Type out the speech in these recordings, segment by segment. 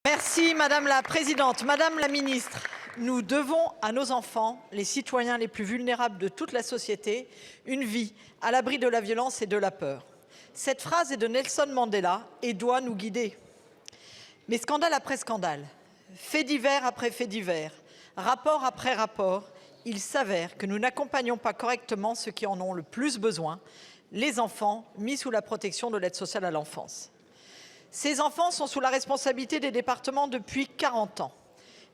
Merci Madame la Présidente. Madame la Ministre, nous devons à nos enfants, les citoyens les plus vulnérables de toute la société, une vie à l'abri de la violence et de la peur. Cette phrase est de Nelson Mandela et doit nous guider. Mais scandale après scandale, fait divers après fait divers, rapport après rapport, il s'avère que nous n'accompagnons pas correctement ceux qui en ont le plus besoin, les enfants mis sous la protection de l'aide sociale à l'enfance. Ces enfants sont sous la responsabilité des départements depuis 40 ans.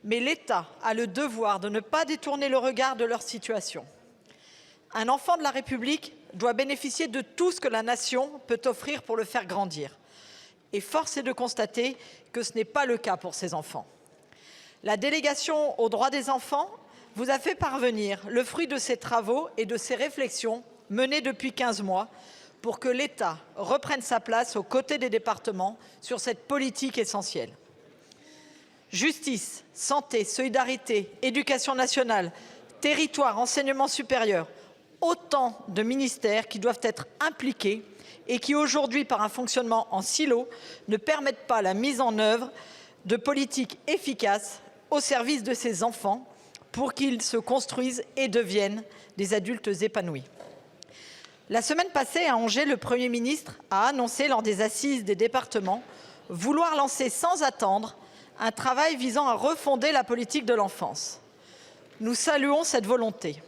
Mais l'État a le devoir de ne pas détourner le regard de leur situation. Un enfant de la République doit bénéficier de tout ce que la nation peut offrir pour le faire grandir. Et force est de constater que ce n'est pas le cas pour ces enfants. La délégation aux droits des enfants vous a fait parvenir le fruit de ses travaux et de ses réflexions menées depuis 15 mois pour que l'État reprenne sa place aux côtés des départements sur cette politique essentielle. Justice, santé, solidarité, éducation nationale, territoire, enseignement supérieur, autant de ministères qui doivent être impliqués et qui aujourd'hui, par un fonctionnement en silo, ne permettent pas la mise en œuvre de politiques efficaces au service de ces enfants pour qu'ils se construisent et deviennent des adultes épanouis. La semaine passée, à Angers, le Premier ministre a annoncé lors des assises des départements vouloir lancer sans attendre un travail visant à refonder la politique de l'enfance. Nous saluons cette volonté.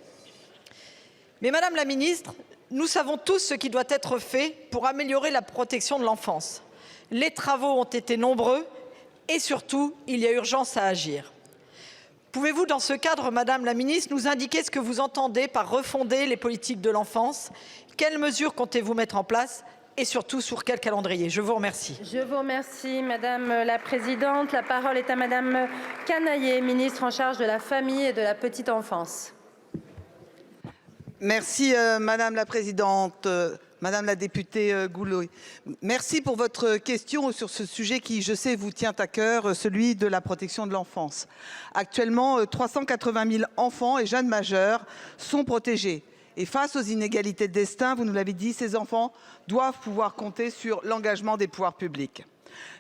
Mais Madame la Ministre, nous savons tous ce qui doit être fait pour améliorer la protection de l'enfance. Les travaux ont été nombreux et surtout, il y a urgence à agir. Pouvez-vous, dans ce cadre, Madame la Ministre, nous indiquer ce que vous entendez par refonder les politiques de l'enfance? Quelles mesures comptez-vous mettre en place et surtout sur quel calendrier? Je vous remercie. Je vous remercie, Madame la Présidente. La parole est à Madame Canayer, ministre en charge de la Famille et de la Petite Enfance. Merci, Madame la Présidente. Madame la députée Goulot, merci pour votre question sur ce sujet qui, je sais, vous tient à cœur, celui de la protection de l'enfance. Actuellement, 380 000 enfants et jeunes majeurs sont protégés. Et face aux inégalités de destin, vous nous l'avez dit, ces enfants doivent pouvoir compter sur l'engagement des pouvoirs publics.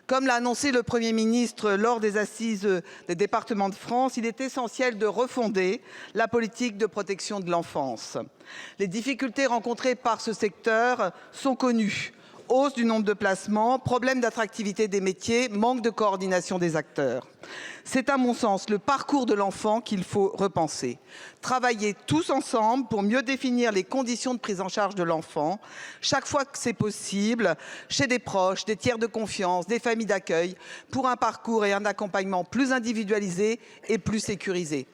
Comme l'a annoncé le Premier ministre lors des assises des départements de France, il est essentiel de refonder la politique de protection de l'enfance. Les difficultés rencontrées par ce secteur sont connues. Hausse du nombre de placements, problème d'attractivité des métiers, manque de coordination des acteurs. C'est à mon sens le parcours de l'enfant qu'il faut repenser. Travailler tous ensemble pour mieux définir les conditions de prise en charge de l'enfant, chaque fois que c'est possible, chez des proches, des tiers de confiance, des familles d'accueil, pour un parcours et un accompagnement plus individualisé et plus sécurisé.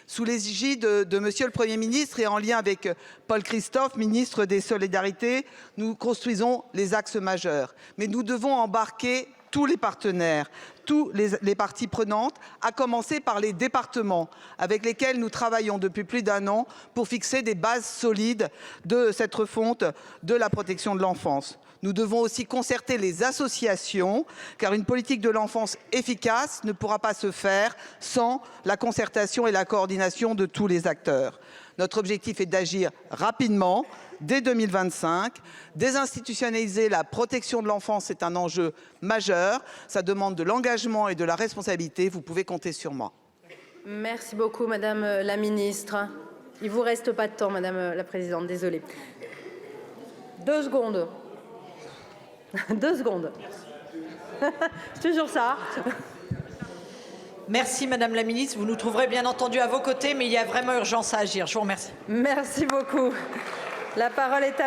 Sous l'égide de Monsieur le Premier ministre et en lien avec Paul Christophe, ministre des Solidarités, nous construisons les axes majeurs. Mais nous devons embarquer tous les partenaires, toutes les parties prenantes, à commencer par les départements avec lesquels nous travaillons depuis plus d'1 an pour fixer des bases solides de cette refonte de la protection de l'enfance. Nous devons aussi concerter les associations, car une politique de l'enfance efficace ne pourra pas se faire sans la concertation et la coordination de tous les acteurs. Notre objectif est d'agir rapidement, dès 2025. Désinstitutionnaliser la protection de l'enfance, c'est un enjeu majeur. Ça demande de l'engagement et de la responsabilité. Vous pouvez compter sur moi. Merci beaucoup, Madame la Ministre. Il ne vous reste pas de temps, Madame la Présidente, désolée. 2 secondes. 2 secondes. C'est toujours ça. Merci Madame la Ministre. Vous nous trouverez bien entendu à vos côtés, mais il y a vraiment urgence à agir. Je vous remercie. Merci beaucoup. La parole est à